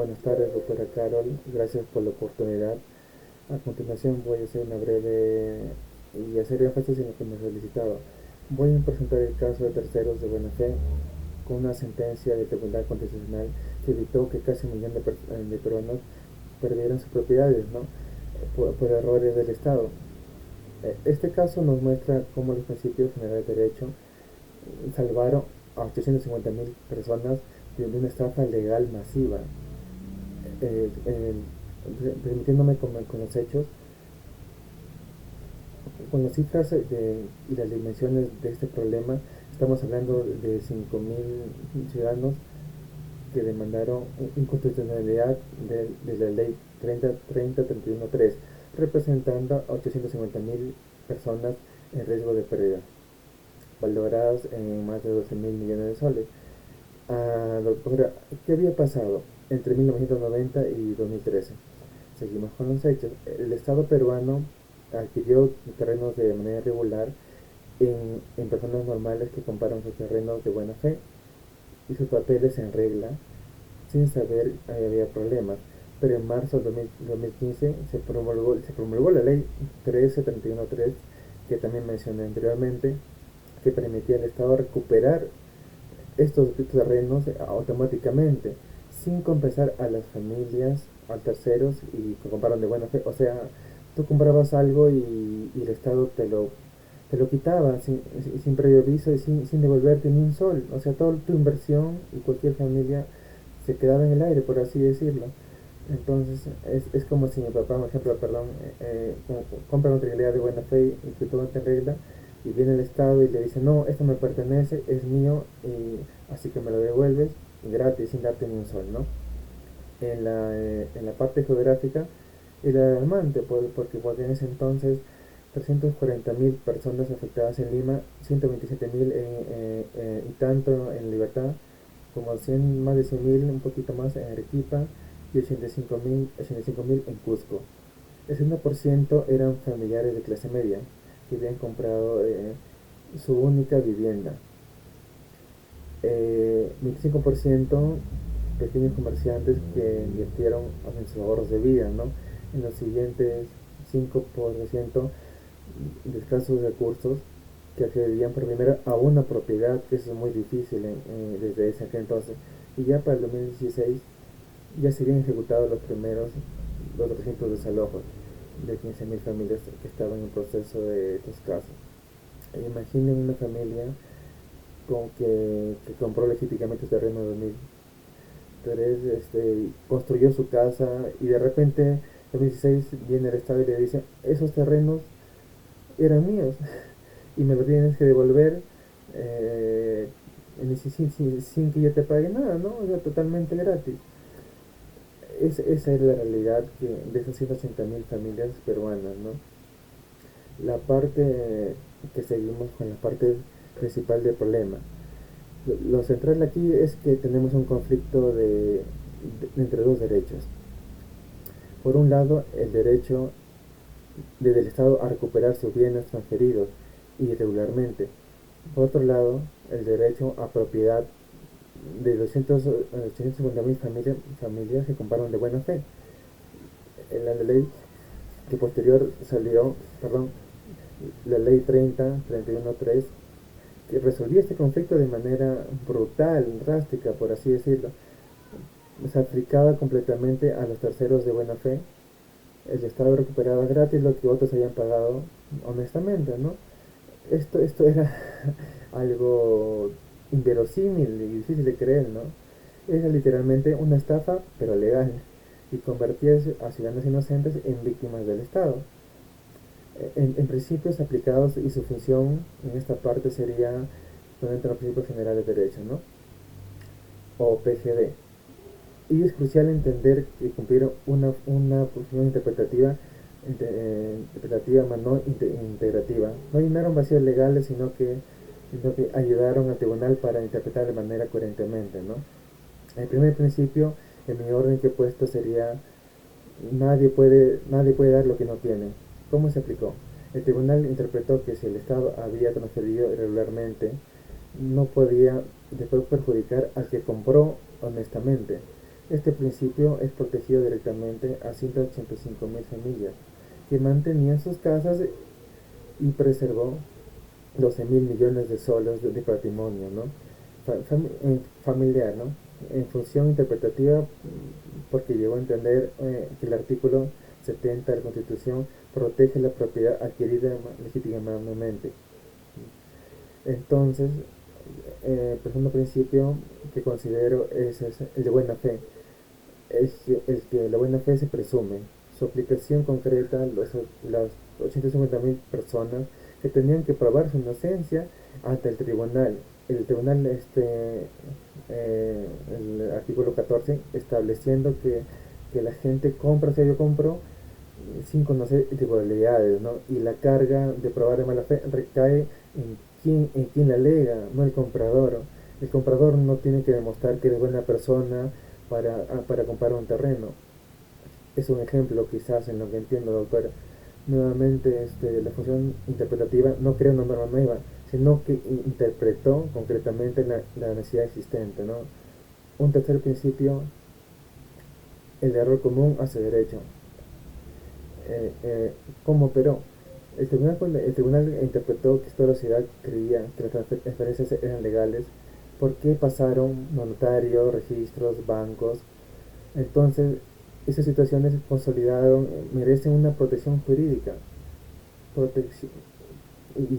Buenas tardes, doctora Carol. Gracias por la oportunidad. A continuación voy a hacer una breve y hacer énfasis en lo que me solicitaba. Voy a presentar el caso de terceros de buena fe con una sentencia del Tribunal Constitucional que evitó que casi 1 millón de peruanos perdieran sus propiedades, ¿no? Por errores del Estado. Este caso nos muestra cómo los principios generales de derecho salvaron a 850.000 personas de una estafa legal masiva. eh, eh, Permitiéndome con los hechos, con las cifras y las dimensiones de este problema, estamos hablando de 5.000 ciudadanos que demandaron inconstitucionalidad de la ley 30.31.3, representando a 850.000 personas en riesgo de pérdida, valoradas en más de 12.000 millones de soles. Doctora, ¿qué había pasado entre 1990 y 2013? Seguimos con los hechos. El Estado peruano adquirió terrenos de manera irregular en personas normales que compraron sus terrenos de buena fe y sus papeles en regla, sin saber que había problemas. Pero en marzo de 2015 se promulgó la ley 13.31.3, que también mencioné anteriormente, que permitía al Estado recuperar estos terrenos automáticamente, sin compensar a las familias, a terceros y que compraron de buena fe. O sea, tú comprabas algo y el Estado te lo quitaba sin previo aviso y sin devolverte ni un sol. O sea, toda tu inversión y cualquier familia se quedaba en el aire, por así decirlo. Entonces, es como si mi papá, por ejemplo, perdón, compra una tranquilidad de buena fe y que todo esté en regla, y viene el Estado y le dice, no, esto me pertenece, es mío, y así que me lo devuelves gratis, sin darte ni un sol, ¿no? En la parte geográfica era alarmante, porque en ese entonces 340.000 personas afectadas en Lima, 127.000 y tanto en Libertad, como más de 100.000, un poquito más en Arequipa, y 85.000 en Cusco. El 60% eran familiares de clase media que habían comprado su única vivienda. 25% pequeños comerciantes que invirtieron en sus ahorros de vida, ¿no? En los siguientes 5% de escasos recursos que accedían por primero a una propiedad, que eso es muy difícil desde ese entonces. Y ya para el 2016 ya se habían ejecutado los 300 desalojos de 15.000 familias que estaban en proceso de estos casos. Imaginen una familia que compró legítimamente terreno en 2003, construyó su casa y de repente en 2016 viene el Estado y le dice, esos terrenos eran míos y me lo tienes que devolver, eh, sin que yo te pague nada, ¿no? O sea, totalmente gratis. Esa es la realidad de esas 180.000 familias peruanas, ¿no? La parte que seguimos con la parte principal del problema. Lo central aquí es que tenemos un conflicto entre dos derechos. Por un lado, el derecho del Estado a recuperar sus bienes transferidos irregularmente. Por otro lado, el derecho a propiedad de 850.000 familias que compraron de buena fe. En la ley que posterior salió, perdón, la ley 30.31.3, que resolvía este conflicto de manera brutal, drástica, por así decirlo. Se aplicaba completamente a los terceros de buena fe. El Estado recuperaba gratis lo que otros habían pagado honestamente, ¿no? Esto era algo inverosímil y difícil de creer, ¿no? Era literalmente una estafa, pero legal, y convertía a ciudadanos inocentes en víctimas del Estado. En principios aplicados, y su función en esta parte sería dentro de los principios generales de derecho, ¿no? O PGD. Y es crucial entender que cumplieron una función interpretativa, más no integrativa. No llenaron vacíos legales, sino que ayudaron al tribunal para interpretar de manera coherentemente, ¿no? El primer principio, en mi orden que he puesto, sería nadie puede dar lo que no tiene. ¿Cómo se aplicó? El tribunal interpretó que si el Estado había transferido irregularmente, no podía después perjudicar al que compró honestamente. Este principio es protegido directamente a 185.000 familias que mantenían sus casas y preservó 12.000 millones de soles de patrimonio, ¿no? Familiar, ¿no? En función interpretativa, porque llegó a entender que el artículo 70 de la Constitución protege la propiedad adquirida legítimamente. Entonces, el segundo principio que considero es el de buena fe. Es el que la buena fe se presume. Su aplicación concreta, las 850.000 personas que tenían que probar su inocencia ante el tribunal. El tribunal, el artículo 14, estableciendo que la gente compra, si yo compro, sin conocer irregularidades, ¿no? Y la carga de probar de mala fe recae en quien la alega, no el comprador. El comprador no tiene que demostrar que es buena persona para comprar un terreno. Es un ejemplo quizás en lo que entiendo, doctora. Nuevamente, la función interpretativa no crea una norma nueva, sino que interpretó concretamente la necesidad existente, ¿no? Un tercer principio, el error común hace derecho. ¿Cómo operó? El tribunal interpretó que toda la sociedad creía que las transferencias eran legales. ¿Por qué pasaron notarios, registros, bancos? Entonces, esas situaciones consolidaron, merecen una protección jurídica protección, y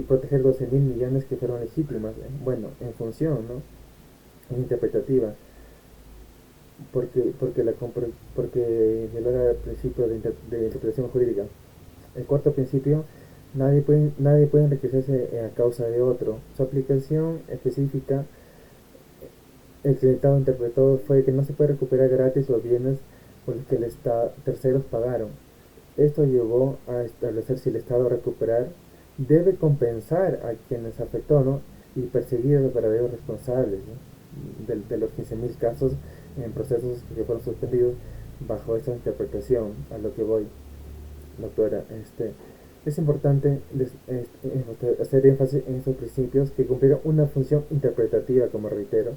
proteger 12.000 millones que fueron legítimas, bueno, en función, ¿no? En interpretativa, porque viola el principio de interpretación jurídica. El cuarto principio, nadie puede enriquecerse a causa de otro. Su aplicación específica, el que el Estado interpretó, fue que no se puede recuperar gratis los bienes por los que terceros pagaron. Esto llevó a establecer si el Estado recuperar debe compensar a quienes afectó, ¿no? Y perseguir a los verdaderos responsables, ¿no? De los 15.000 casos en procesos que fueron suspendidos bajo esa interpretación. A lo que voy, doctora, es importante hacer énfasis en estos principios que cumplieron una función interpretativa, como reitero,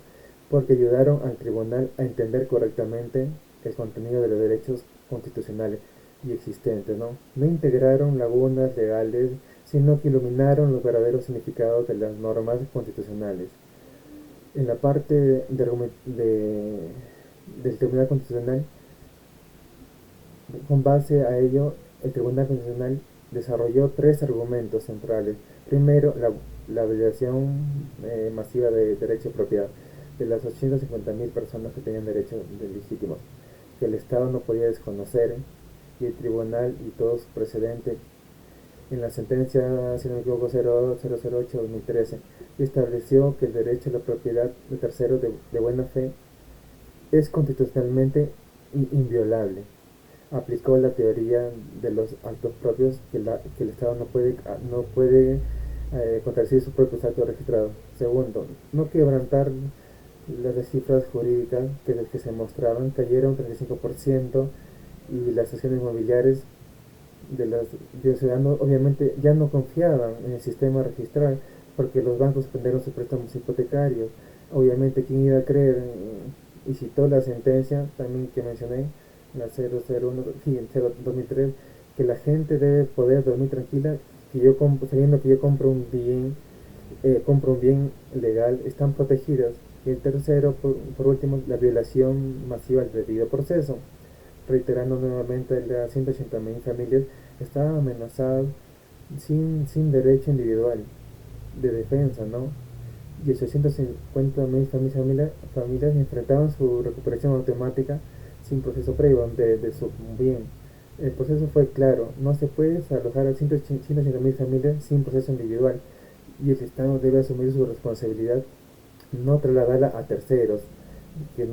porque ayudaron al tribunal a entender correctamente el contenido de los derechos constitucionales y existentes, ¿no? No integraron lagunas legales, sino que iluminaron los verdaderos significados de las normas constitucionales. En la parte del Tribunal Constitucional, con base a ello, el Tribunal Constitucional desarrolló tres argumentos centrales. Primero, la violación masiva de derecho de propiedad de las 850.000 personas que tenían derechos legítimos, que el Estado no podía desconocer, y el Tribunal y todos sus precedentes en la sentencia, si no me equivoco, 008-2013, estableció que el derecho a la propiedad de terceros de buena fe es constitucionalmente inviolable. Aplicó la teoría de los actos propios, que el Estado no puede contradecir sus propios actos registrados. Segundo, no quebrantar las cifras jurídicas que se mostraban, cayeron 35%, y las acciones inmobiliarias de los ciudadanos obviamente ya no confiaban en el sistema registral, porque los bancos suspendieron sus préstamos hipotecarios. Obviamente, ¿quién iba a creer? Y citó la sentencia también que mencioné, la 001, sí, el 2003, que la gente debe poder dormir tranquila, sabiendo que yo compro un bien legal, están protegidas. Y el tercero, por último, la violación masiva del debido proceso, reiterando nuevamente, las 180.000 familias estaban amenazadas sin derecho individual de defensa, ¿no? Y 850.000 familias enfrentaban su recuperación automática sin proceso previo de su bien. El proceso fue claro: no se puede desalojar a 180.000 familias sin proceso individual, y el Estado debe asumir su responsabilidad, no trasladarla a terceros, y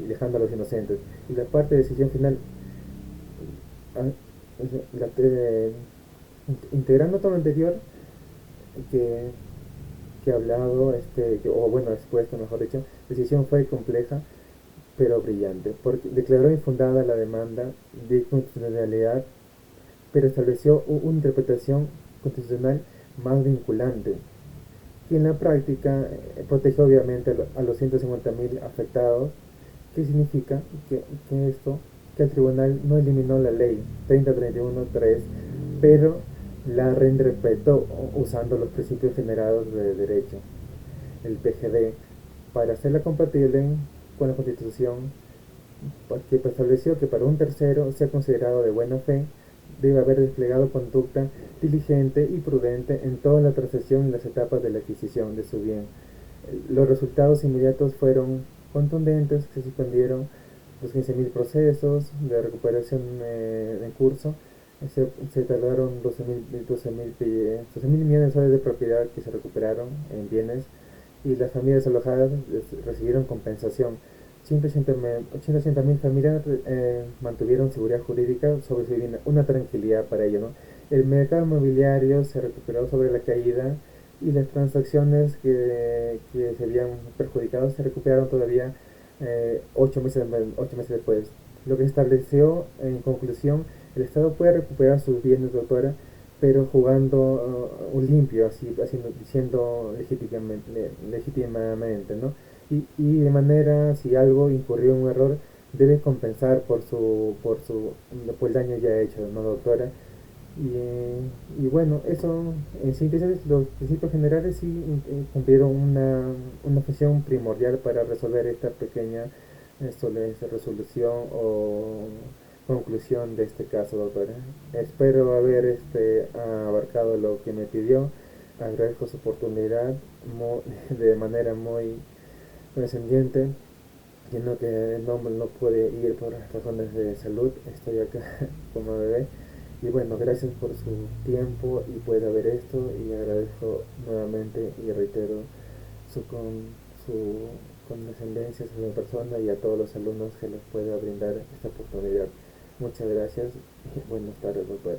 dejando a los inocentes. Y la parte de decisión final, la, eh, integrando todo lo anterior que, que he hablado, o bueno, expuesto, mejor dicho, la decisión fue compleja pero brillante, porque declaró infundada la demanda de constitucionalidad, pero estableció una interpretación constitucional más vinculante, que en la práctica protegió obviamente a los 150.000 afectados, ¿Qué significa? Que esto, que el tribunal no eliminó la ley 3031-3, pero la reinterpretó usando los principios generados de derecho, el PGD, para hacerla compatible con la Constitución, porque estableció que para un tercero sea considerado de buena fe, debe haber desplegado conducta diligente y prudente en toda la transacción y las etapas de la adquisición de su bien. Los resultados inmediatos fueron contundentes, se suspendieron los 15.000 procesos de recuperación en curso, se tardaron 12.000 millones de dólares de propiedad que se recuperaron en bienes, y las familias alojadas recibieron compensación. 180.000 familias mantuvieron seguridad jurídica sobre su vivienda, una tranquilidad para ello, ¿no? El mercado inmobiliario se recuperó sobre la caída, y las transacciones que se habían perjudicado se recuperaron todavía 8 meses después. Lo que estableció, en conclusión, el Estado puede recuperar sus bienes de autora, pero jugando un limpio, así, diciendo legítimamente, ¿no? Y de manera, si algo incurrió en un error, debe compensar por el daño ya hecho, ¿no, doctora? Y bueno, eso en síntesis, los principios generales sí cumplieron una función primordial para resolver esta pequeña resolución o conclusión de este caso, doctora. Espero haber abarcado lo que me pidió. Agradezco su oportunidad de manera muy condescendiente, siendo que no puede ir por razones de salud. Estoy acá como bebé. Y bueno, gracias por su tiempo y puede ver esto, y agradezco nuevamente y reitero su condescendencia sobre la persona y a todos los alumnos que les pueda brindar esta oportunidad. Muchas gracias y buenas tardes, doctora.